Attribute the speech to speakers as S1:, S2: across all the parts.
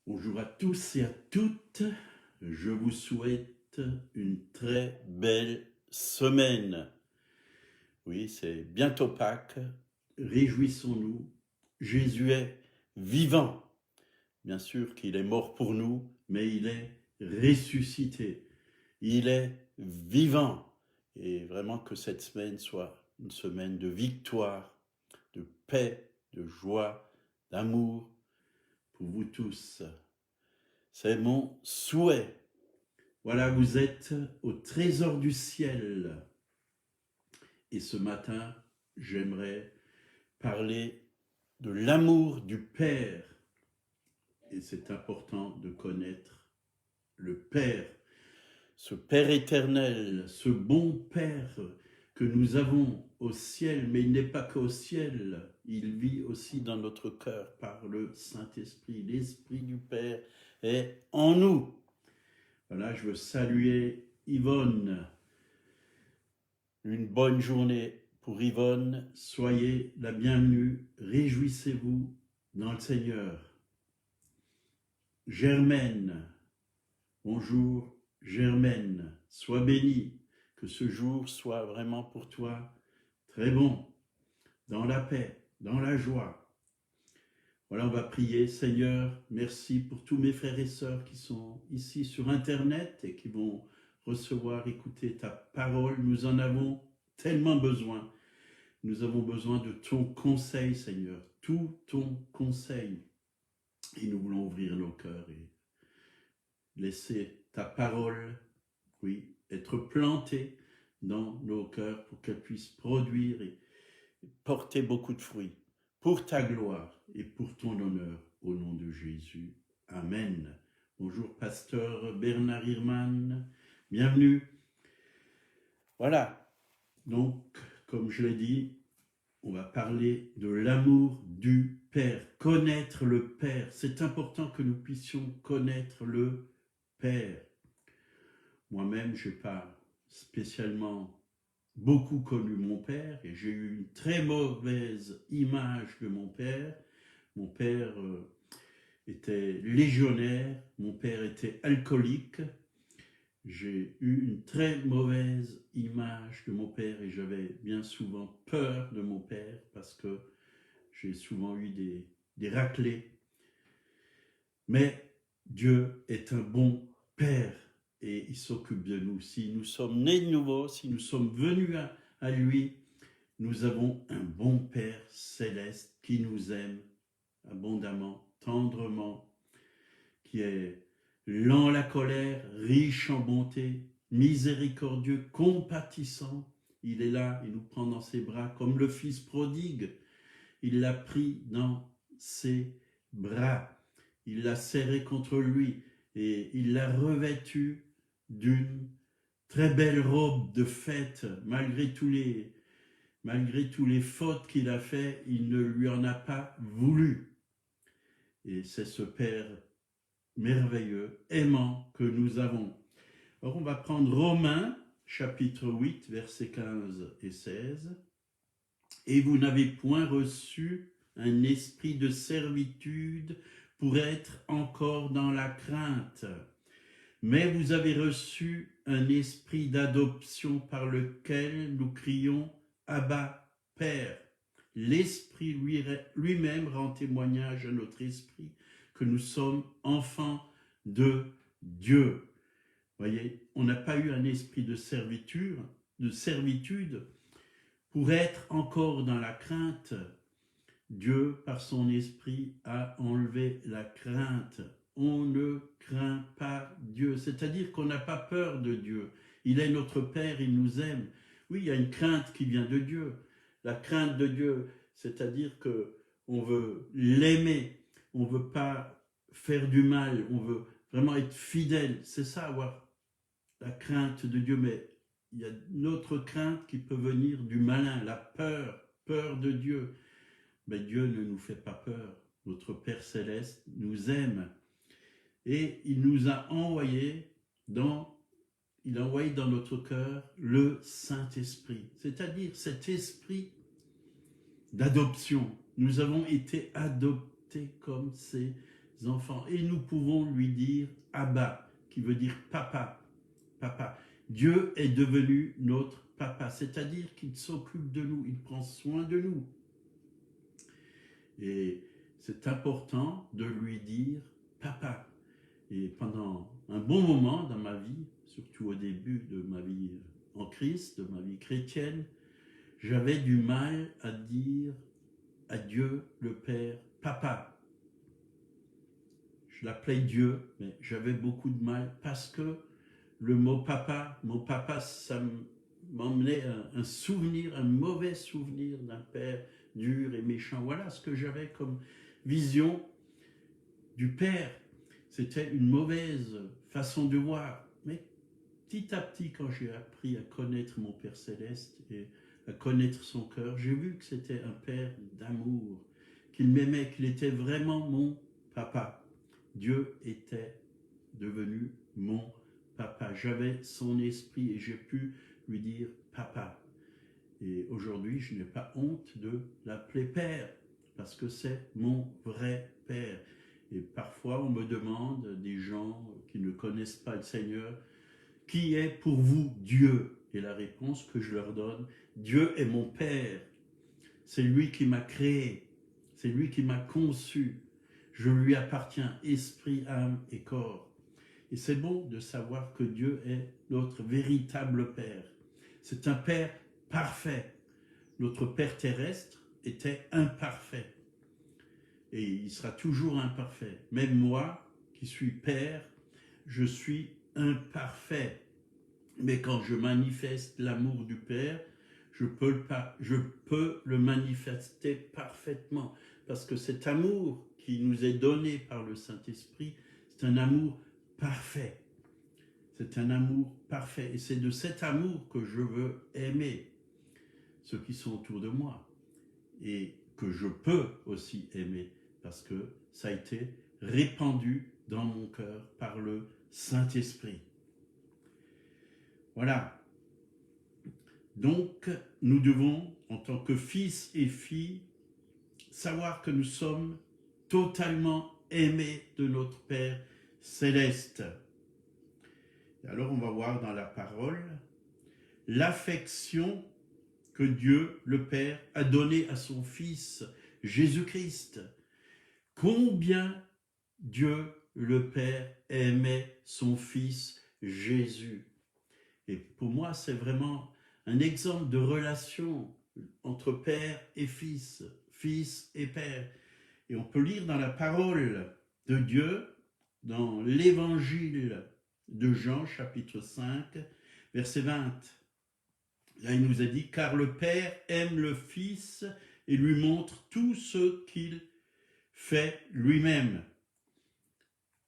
S1: Bonjour à tous et à toutes, je vous souhaite une très belle semaine. Oui, c'est bientôt Pâques, réjouissons-nous, Jésus est vivant. Bien sûr qu'il est mort pour nous, mais il est ressuscité, il est vivant. Et vraiment que cette semaine soit une semaine de victoire, de paix, de joie, d'amour pour vous tous. C'est mon souhait. Voilà, vous êtes au trésor du ciel. Et ce matin, j'aimerais parler de l'amour du Père. Et c'est important de connaître le Père, ce Père éternel, ce bon Père que nous avons au ciel, mais il n'est pas qu'au ciel, il vit aussi dans notre cœur par le Saint-Esprit. L'Esprit du Père est en nous. Voilà, je veux saluer Yvonne. Une bonne journée pour Yvonne. Soyez la bienvenue. Réjouissez-vous dans le Seigneur. Germaine. Bonjour Germaine. Sois bénie. Que ce jour soit vraiment pour toi très bon. Dans la paix, dans la joie. Voilà, on va prier. Seigneur, merci pour tous mes frères et sœurs qui sont ici sur Internet et qui vont recevoir, écouter ta parole. Nous en avons tellement besoin. Nous avons besoin de ton conseil, Seigneur, tout ton conseil. Et nous voulons ouvrir nos cœurs et laisser ta parole, oui, être plantée dans nos cœurs pour qu'elle puisse produire et porter beaucoup de fruits pour ta gloire et pour ton honneur, au nom de Jésus. Amen. Bonjour, pasteur Bernard Hirman. Bienvenue. Voilà. Donc, comme je l'ai dit, on va parler de l'amour du Père. Connaître le Père. C'est important que nous puissions connaître le Père. Moi-même, je n'ai pas spécialement beaucoup connu mon père et j'ai eu une très mauvaise image de mon père. Mon père était légionnaire, mon père était alcoolique. J'ai eu une très mauvaise image de mon père et j'avais bien souvent peur de mon père parce que j'ai souvent eu des raclées. Mais Dieu est un bon Père et il s'occupe de nous. Si nous sommes nés de nouveau, si nous sommes venus à lui, nous avons un bon Père céleste qui nous aime abondamment, tendrement, qui est lent à la colère, riche en bonté, miséricordieux, compatissant. Il est là, il nous prend dans ses bras comme le fils prodigue. Il l'a pris dans ses bras. Il l'a serré contre lui et il l'a revêtu d'une très belle robe de fête. Malgré tous les fautes qu'il a fait, il ne lui en a pas voulu. Et c'est ce Père merveilleux, aimant que nous avons. Alors on va prendre Romains, chapitre 8, versets 15 et 16. Et vous n'avez point reçu un esprit de servitude pour être encore dans la crainte, mais vous avez reçu un esprit d'adoption par lequel nous crions « Abba, Père ». L'Esprit lui-même rend témoignage à notre esprit que nous sommes enfants de Dieu. Voyez, on n'a pas eu un esprit de servitude pour être encore dans la crainte. Dieu, par son esprit, a enlevé la crainte. On ne craint pas Dieu, c'est-à-dire qu'on n'a pas peur de Dieu. Il est notre Père, il nous aime. Oui, il y a une crainte qui vient de Dieu. La crainte de Dieu, c'est-à-dire qu'on veut l'aimer, on ne veut pas faire du mal, on veut vraiment être fidèle. C'est ça, avoir la crainte de Dieu, mais il y a une autre crainte qui peut venir du malin, la peur de Dieu. Mais Dieu ne nous fait pas peur. Notre Père Céleste nous aime. Et il nous a envoyé dans notre cœur le Saint-Esprit, c'est-à-dire cet esprit d'adoption. Nous avons été adoptés comme ces enfants. Et nous pouvons lui dire Abba, qui veut dire papa, papa. Dieu est devenu notre papa, c'est-à-dire qu'il s'occupe de nous, il prend soin de nous. Et c'est important de lui dire papa. Et pendant un bon moment dans ma vie, surtout au début de ma vie en Christ, de ma vie chrétienne, j'avais du mal à dire à Dieu le Père papa. Je l'appelais Dieu, mais j'avais beaucoup de mal parce que le mot papa, ça m'emmenait un souvenir, un mauvais souvenir d'un père dur et méchant. Voilà ce que j'avais comme vision du père. C'était une mauvaise façon de voir. Mais petit à petit, quand j'ai appris à connaître mon Père Céleste et à connaître son cœur, j'ai vu que c'était un père d'amour, qu'il m'aimait, qu'il était vraiment mon papa. Dieu était devenu mon papa. J'avais son esprit et j'ai pu lui dire papa. Et aujourd'hui, je n'ai pas honte de l'appeler père, parce que c'est mon vrai père. Et parfois, on me demande, des gens qui ne connaissent pas le Seigneur, qui est pour vous Dieu? Et la réponse que je leur donne, Dieu est mon Père. C'est lui qui m'a créé, c'est lui qui m'a conçu. Je lui appartiens, esprit, âme et corps. Et c'est bon de savoir que Dieu est notre véritable Père. C'est un Père parfait. Notre Père terrestre était imparfait. Et il sera toujours imparfait. Même moi, qui suis Père, je suis imparfait. Mais quand je manifeste l'amour du Père, je peux le manifester parfaitement. Parce que cet amour qui nous est donné par le Saint-Esprit, c'est un amour parfait. C'est un amour parfait. Et c'est de cet amour que je veux aimer ceux qui sont autour de moi. Et que je peux aussi aimer. Parce que ça a été répandu dans mon cœur par le Saint-Esprit. Voilà. Donc, nous devons, en tant que fils et filles, savoir que nous sommes totalement aimés de notre Père céleste. Et alors, on va voir dans la parole l'affection que Dieu, le Père, a donnée à son Fils, Jésus-Christ. Combien Dieu, le Père, aimait son Fils, Jésus. Et pour moi, c'est vraiment un exemple de relation entre père et fils et père. Et on peut lire dans la parole de Dieu, dans l'évangile de Jean, chapitre 5, verset 20. Là, il nous a dit, car le Père aime le Fils et lui montre tout ce qu'il fait lui-même.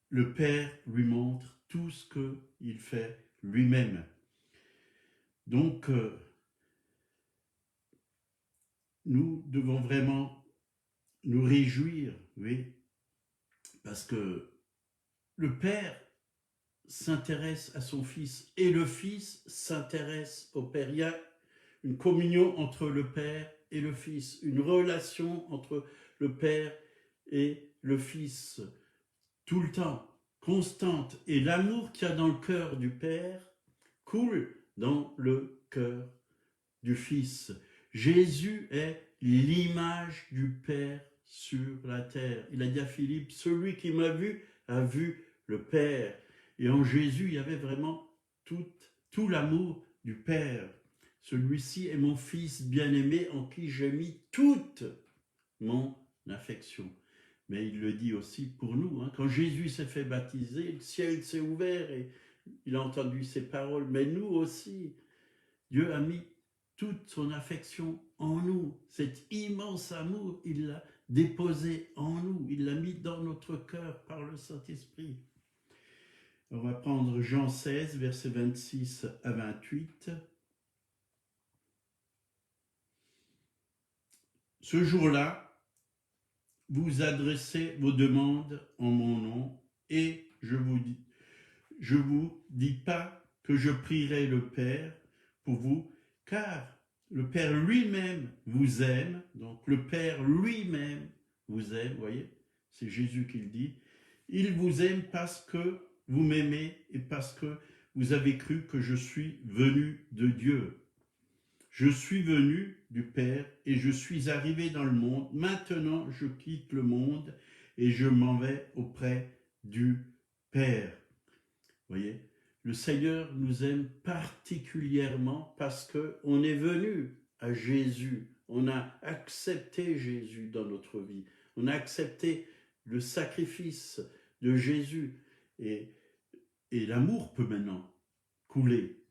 S1: Le Père lui montre tout ce qu'il fait lui-même. Donc, nous devons vraiment nous réjouir, oui, parce que le Père s'intéresse à son Fils et le Fils s'intéresse au Père. Il y a une communion entre le Père et le Fils, une relation entre le Père et le Fils, tout le temps, constante. Et l'amour qu'il y a dans le cœur du Père coule dans le cœur du Fils. Jésus est l'image du Père sur la terre. Il a dit à Philippe, celui qui m'a vu a vu le Père. Et en Jésus, il y avait vraiment tout l'amour du Père. Celui-ci est mon Fils bien-aimé en qui j'ai mis toute mon affection. Mais il le dit aussi pour nous. Quand Jésus s'est fait baptiser, le ciel s'est ouvert et il a entendu ses paroles. Mais nous aussi, Dieu a mis toute son affection en nous. Cet immense amour, il l'a déposé en nous. Il l'a mis dans notre cœur par le Saint-Esprit. On va prendre Jean 16, versets 26 à 28. Ce jour-là, vous adressez vos demandes en mon nom et je vous dis pas que je prierai le Père pour vous, car le Père lui-même vous aime. Donc le Père lui-même vous aime, vous voyez, c'est Jésus qui le dit. Il vous aime parce que vous m'aimez et parce que vous avez cru que je suis venu de Dieu. Je suis venu du Père et je suis arrivé dans le monde. Maintenant, je quitte le monde et je m'en vais auprès du Père. Vous voyez, le Seigneur nous aime particulièrement parce qu'on est venu à Jésus. On a accepté Jésus dans notre vie. On a accepté le sacrifice de Jésus. Et l'amour peut maintenant couler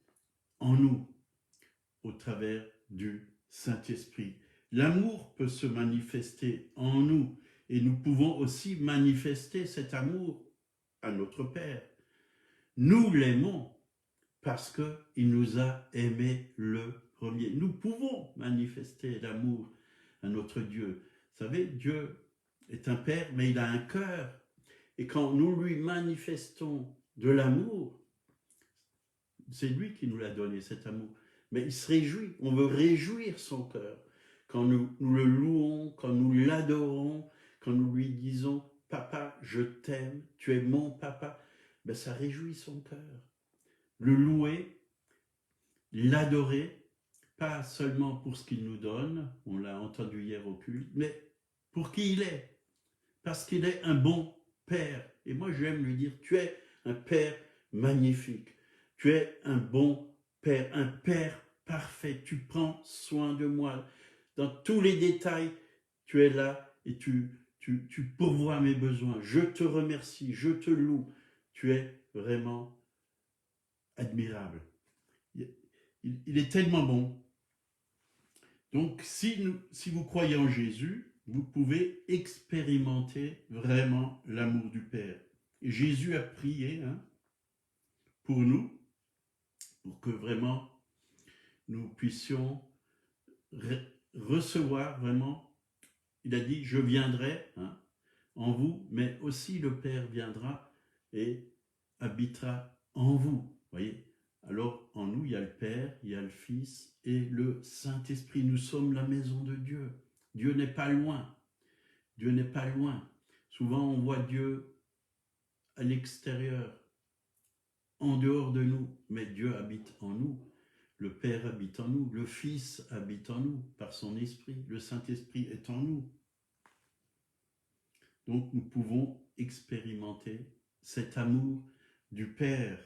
S1: en nous au travers du Saint-Esprit. L'amour peut se manifester en nous et nous pouvons aussi manifester cet amour à notre Père. Nous l'aimons parce qu'il nous a aimés le premier. Nous pouvons manifester l'amour à notre Dieu. Vous savez, Dieu est un Père, mais il a un cœur. Et quand nous lui manifestons de l'amour, c'est lui qui nous l'a donné, cet amour. Mais il se réjouit, on veut réjouir son cœur. Quand nous le louons, quand nous l'adorons, quand nous lui disons « Papa, je t'aime, tu es mon papa », ben ça réjouit son cœur. Le louer, l'adorer, pas seulement pour ce qu'il nous donne, on l'a entendu hier au culte, mais pour qui il est, parce qu'il est un bon Père. Et moi j'aime lui dire, tu es un Père magnifique, tu es un bon Père, un Père parfait, tu prends soin de moi. Dans tous les détails, tu es là et tu pourvois mes besoins. Je te remercie, je te loue, tu es vraiment admirable. Il est tellement bon. Donc, si vous croyez en Jésus, vous pouvez expérimenter vraiment l'amour du Père. Et Jésus a prié pour nous, pour que vraiment nous puissions recevoir vraiment. Il a dit, je viendrai en vous, mais aussi le Père viendra et habitera en vous. Voyez. Alors, en nous, il y a le Père, il y a le Fils et le Saint-Esprit. Nous sommes la maison de Dieu. Dieu n'est pas loin. Dieu n'est pas loin. Souvent, on voit Dieu à l'extérieur, en dehors de nous, mais Dieu habite en nous. Le Père habite en nous. Le Fils habite en nous par son Esprit. Le Saint-Esprit est en nous. Donc, nous pouvons expérimenter cet amour du Père.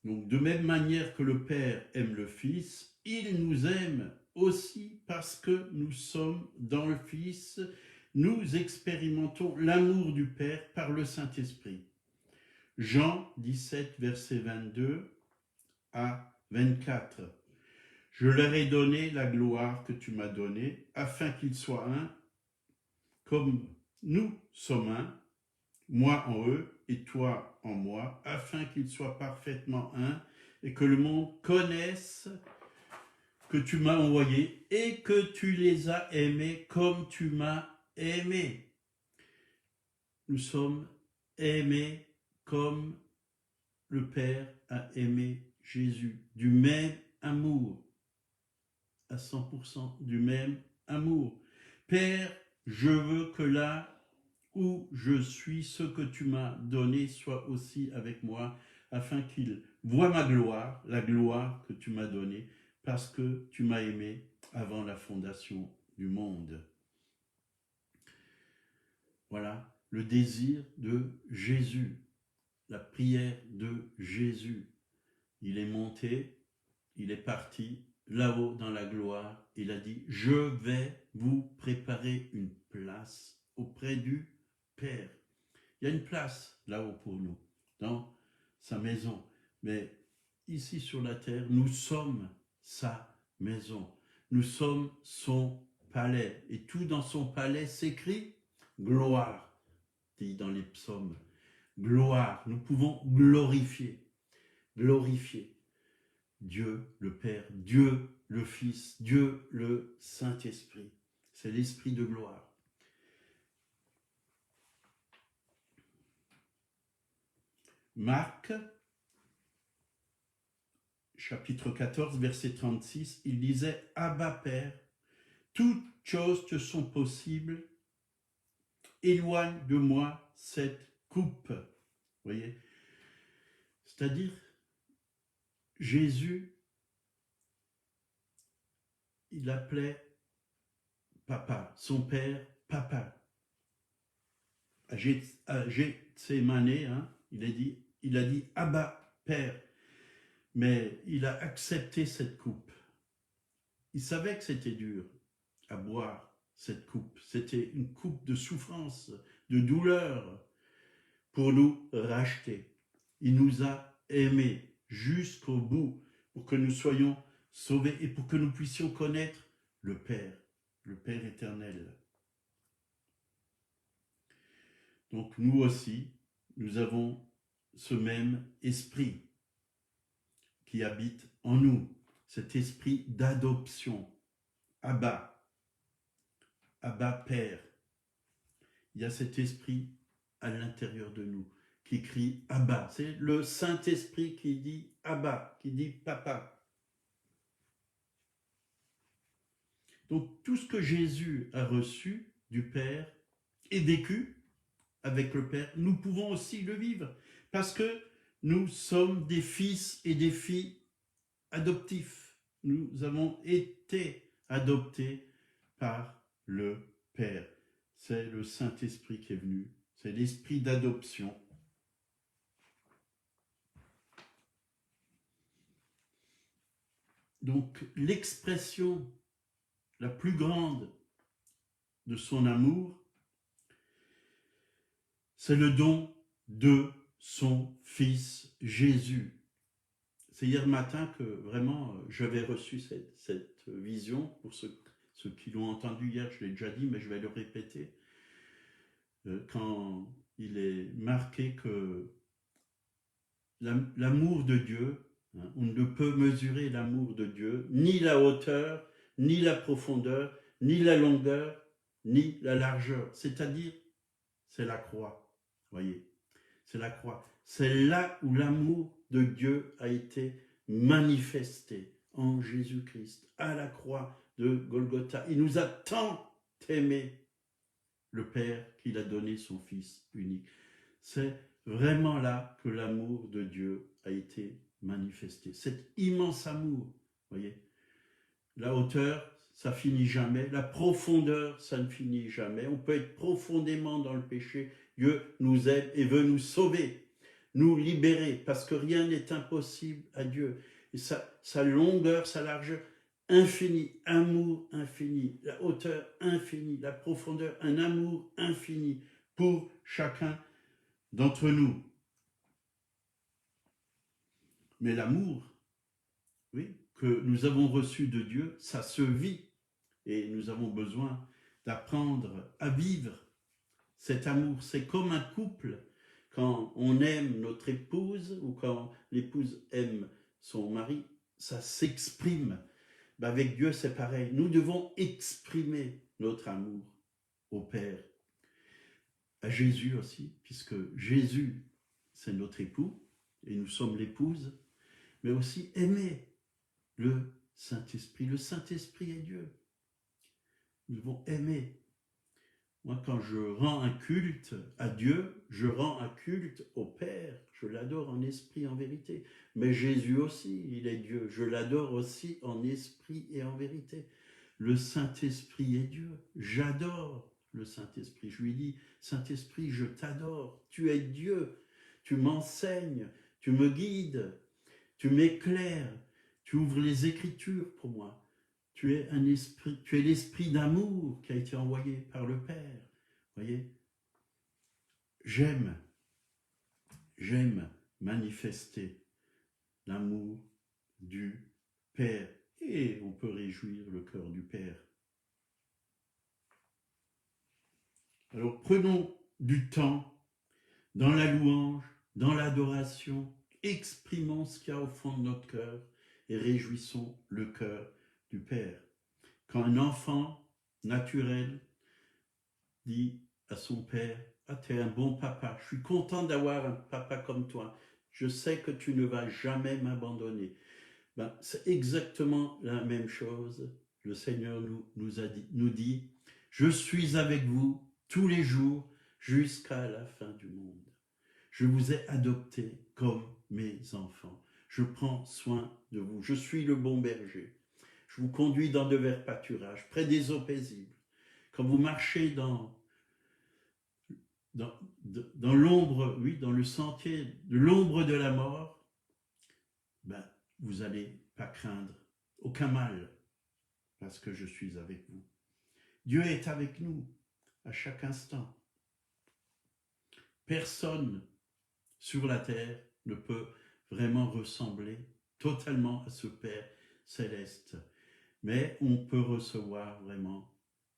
S1: Donc, de même manière que le Père aime le Fils, il nous aime aussi parce que nous sommes dans le Fils. Nous expérimentons l'amour du Père par le Saint-Esprit. Jean 17, versets 22 à 24. Je leur ai donné la gloire que tu m'as donnée, afin qu'ils soient un, comme nous sommes un, moi en eux et toi en moi, afin qu'ils soient parfaitement un et que le monde connaisse que tu m'as envoyé et que tu les as aimés comme tu m'as aimé. Nous sommes aimés comme le Père a aimé Jésus, du même amour, à 100%, du même amour. Père, je veux que là où je suis, ce que tu m'as donné soit aussi avec moi, afin qu'ils voient ma gloire, la gloire que tu m'as donnée, parce que tu m'as aimé avant la fondation du monde. Voilà le désir de Jésus, la prière de Jésus. Il est monté, il est parti là-haut dans la gloire. Il a dit, je vais vous préparer une place auprès du Père. Il y a une place là-haut pour nous, dans sa maison. Mais ici sur la terre, nous sommes sa maison. Nous sommes son palais. Et tout dans son palais s'écrit gloire, dit dans les psaumes. Gloire, nous pouvons glorifier Dieu le Père, Dieu le Fils, Dieu le Saint-Esprit. C'est l'Esprit de gloire. Marc, chapitre 14, verset 36, il disait « Abba Père, toutes choses te sont possibles éloigne de moi cette coupe. Vous voyez? C'est-à-dire, Jésus, il appelait papa, son père, papa. À Gethsémane, hein, il a dit Abba, Père, mais il a accepté cette coupe. Il savait que c'était dur à boire cette coupe. C'était une coupe de souffrance, de douleur pour nous racheter. Il nous a aimés jusqu'au bout pour que nous soyons sauvés et pour que nous puissions connaître le Père éternel. Donc nous aussi, nous avons ce même esprit qui habite en nous, cet esprit d'adoption. Abba, Abba Père. Il y a cet esprit à l'intérieur de nous qui crie Abba. C'est le Saint-Esprit qui dit Abba, qui dit Papa. Donc tout ce que Jésus a reçu du Père et vécu avec le Père, nous pouvons aussi le vivre parce que nous sommes des fils et des filles adoptifs. Nous avons été adoptés par le Père. C'est le Saint-Esprit qui est venu. C'est l'esprit d'adoption. Donc, l'expression la plus grande de son amour, c'est le don de son Fils Jésus. C'est hier matin que vraiment j'avais reçu cette vision. Pour ceux qui l'ont entendu hier, je l'ai déjà dit, mais je vais le répéter. Quand il est marqué que l'amour de Dieu, hein, on ne peut mesurer l'amour de Dieu, ni la hauteur, ni la profondeur, ni la longueur, ni la largeur. C'est-à-dire, c'est la croix. Voyez, c'est la croix. C'est là où l'amour de Dieu a été manifesté en Jésus-Christ, à la croix de Golgotha. Il nous a tant aimés, le Père, qu'il a donné son Fils unique. C'est vraiment là que l'amour de Dieu a été manifesté. Cet immense amour, voyez. La hauteur, ça finit jamais. La profondeur, ça ne finit jamais. On peut être profondément dans le péché. Dieu nous aide et veut nous sauver, nous libérer, parce que rien n'est impossible à Dieu. Et sa longueur, sa largeur, infini, amour infini, la hauteur infinie, la profondeur, un amour infini pour chacun d'entre nous. Mais l'amour, oui, que nous avons reçu de Dieu, ça se vit. Et nous avons besoin d'apprendre à vivre cet amour. C'est comme un couple. Quand on aime notre épouse ou quand l'épouse aime son mari, ça s'exprime. Avec Dieu, c'est pareil. Nous devons exprimer notre amour au Père. À Jésus aussi, puisque Jésus, c'est notre époux et nous sommes l'épouse, mais aussi aimer le Saint-Esprit. Le Saint-Esprit est Dieu. Nous devons aimer. Moi, quand je rends un culte à Dieu, je rends un culte au Père. Je l'adore en esprit, en vérité. Mais Jésus aussi, il est Dieu. Je l'adore aussi en esprit et en vérité. Le Saint-Esprit est Dieu. J'adore le Saint-Esprit. Je lui dis, Saint-Esprit, je t'adore. Tu es Dieu. Tu m'enseignes. Tu me guides. Tu m'éclaires. Tu ouvres les Écritures pour moi. Tu es l'esprit d'amour qui a été envoyé par le Père. Voyez, j'aime manifester l'amour du Père. Et on peut réjouir le cœur du Père. Alors prenons du temps dans la louange, dans l'adoration, exprimons ce qu'il y a au fond de notre cœur et réjouissons le cœur du Père. Quand un enfant naturel dit à son père, « Ah, tu es un bon papa, je suis content d'avoir un papa comme toi, je sais que tu ne vas jamais m'abandonner. » C'est exactement la même chose. Le Seigneur nous dit, « Je suis avec vous tous les jours jusqu'à la fin du monde. Je vous ai adoptés comme mes enfants. Je prends soin de vous. Je suis le bon berger. Je vous conduis dans de verts pâturages, près des eaux paisibles. Quand vous marchez dans l'ombre, oui, dans le sentier de l'ombre de la mort, ben, vous n'allez pas craindre aucun mal, parce que je suis avec vous. Dieu est avec nous à chaque instant. Personne sur la terre ne peut vraiment ressembler totalement à ce Père céleste. Mais on peut recevoir vraiment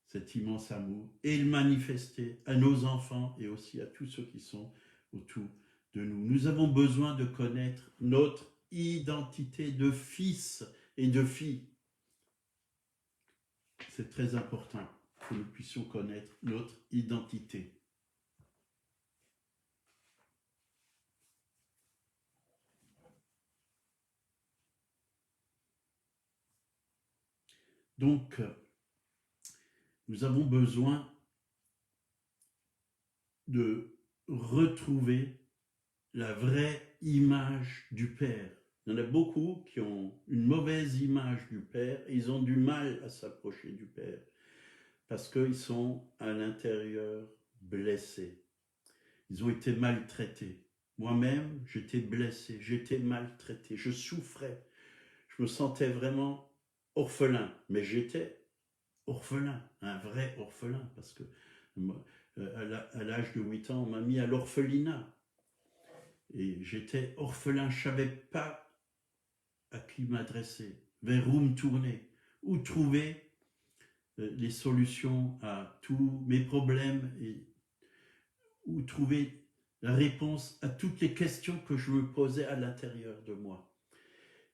S1: cet immense amour et le manifester à nos enfants et aussi à tous ceux qui sont autour de nous. Nous avons besoin de connaître notre identité de fils et de filles. C'est très important que nous puissions connaître notre identité. Donc, nous avons besoin de retrouver la vraie image du Père. Il y en a beaucoup qui ont une mauvaise image du Père et ils ont du mal à s'approcher du Père parce qu'ils sont à l'intérieur blessés. Ils ont été maltraités. Moi-même, j'étais blessé, j'étais maltraité, je souffrais. Je me sentais vraiment orphelin, mais j'étais orphelin, un vrai orphelin, parce que à l'âge de 8 ans, on m'a mis à l'orphelinat. Et j'étais orphelin, je ne savais pas à qui m'adresser, vers où me tourner, où trouver les solutions à tous mes problèmes et où trouver la réponse à toutes les questions que je me posais à l'intérieur de moi.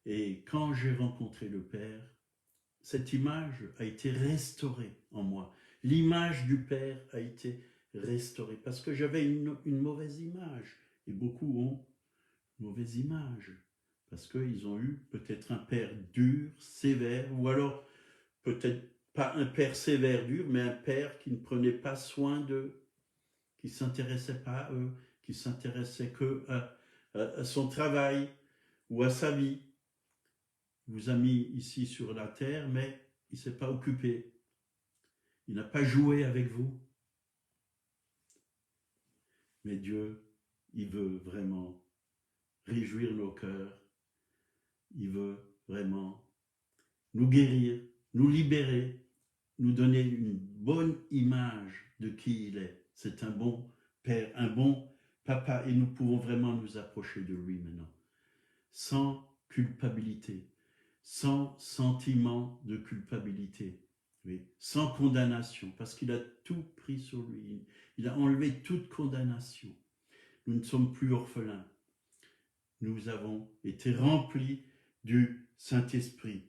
S1: Et quand j'ai rencontré le Père, cette image a été restaurée en moi. L'image du Père a été restaurée parce que j'avais une mauvaise image. Et beaucoup ont une mauvaise image parce qu'ils ont eu peut-être un père dur, sévère, ou alors peut-être pas un père sévère, dur, mais un père qui ne prenait pas soin d'eux, qui ne s'intéressait pas à eux, qui s'intéressait que à son travail ou à sa vie. Il vous a mis ici sur la terre, mais il ne s'est pas occupé. Il n'a pas joué avec vous. Mais Dieu, il veut vraiment réjouir nos cœurs. Il veut vraiment nous guérir, nous libérer, nous donner une bonne image de qui il est. C'est un bon Père, un bon Papa, et nous pouvons vraiment nous approcher de lui maintenant, sans culpabilité, sans sentiment de culpabilité, oui, sans condamnation, parce qu'il a tout pris sur lui. Il a enlevé toute condamnation. Nous ne sommes plus orphelins. Nous avons été remplis du Saint-Esprit.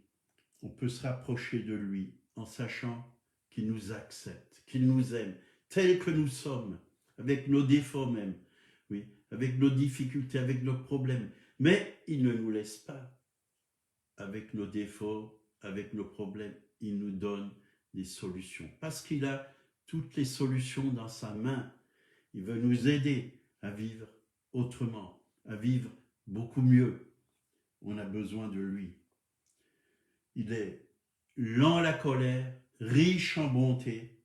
S1: On peut se rapprocher de lui en sachant qu'il nous accepte, qu'il nous aime, tels que nous sommes, avec nos défauts même, oui, avec nos difficultés, avec nos problèmes. Mais il ne nous laisse pas avec nos défauts, avec nos problèmes. Il nous donne des solutions parce qu'il a toutes les solutions dans sa main. Il veut nous aider à vivre autrement, à vivre beaucoup mieux. On a besoin de lui. Il est lent à la colère, riche en bonté,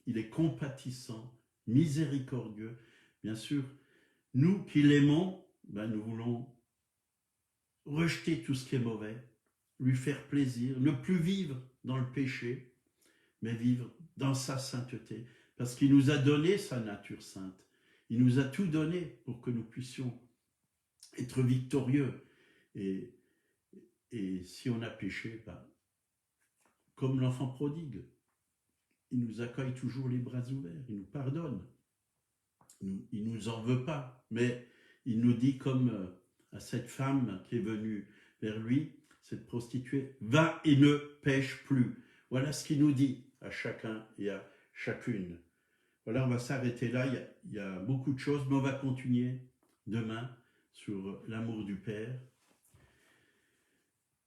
S1: il est compatissant, miséricordieux. Bien sûr, nous qui l'aimons, nous voulons rejeter tout ce qui est mauvais, lui faire plaisir, ne plus vivre dans le péché, mais vivre dans sa sainteté, parce qu'il nous a donné sa nature sainte. Il nous a tout donné pour que nous puissions être victorieux. Et si on a péché, comme l'enfant prodigue, il nous accueille toujours les bras ouverts, il nous pardonne. Il ne nous en veut pas, mais il nous dit comme à cette femme qui est venue vers lui, cette prostituée, va et ne pêche plus. Voilà ce qu'il nous dit à chacun et à chacune. Voilà, on va s'arrêter là, il y a beaucoup de choses, mais on va continuer demain sur l'amour du Père.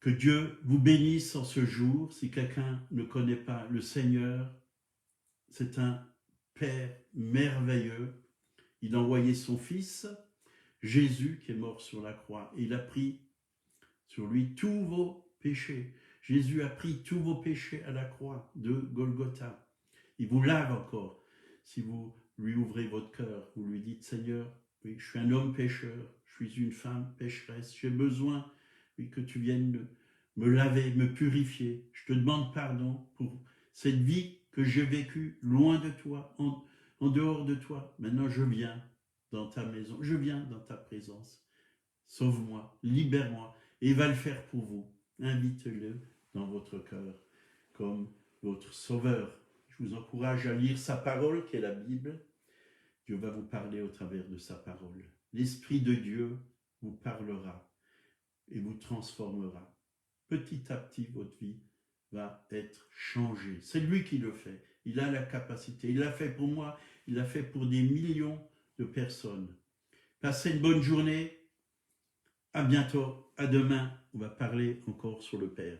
S1: Que Dieu vous bénisse en ce jour. Si quelqu'un ne connaît pas le Seigneur, c'est un Père merveilleux. Il a envoyé son Fils, Jésus, qui est mort sur la croix. Et il a pris sur lui tous vos péchés. Jésus a pris tous vos péchés à la croix de Golgotha. Il vous lave encore. Si vous lui ouvrez votre cœur, vous lui dites, Seigneur, oui, je suis un homme pécheur, je suis une femme pécheresse, j'ai besoin oui, que tu viennes me laver, me purifier. Je te demande pardon pour cette vie que j'ai vécue loin de toi, en dehors de toi. Maintenant, je viens dans ta maison, je viens dans ta présence. Sauve-moi, libère-moi, et il va le faire pour vous. Invitez-le dans votre cœur comme votre sauveur. Je vous encourage à lire sa parole, qui est la Bible. Dieu va vous parler au travers de sa parole. L'Esprit de Dieu vous parlera et vous transformera. Petit à petit, votre vie va être changée. C'est lui qui le fait. Il a la capacité. Il l'a fait pour moi. Il l'a fait pour des millions de personnes. Passez une bonne journée. À bientôt. À demain. On va parler encore sur le Père.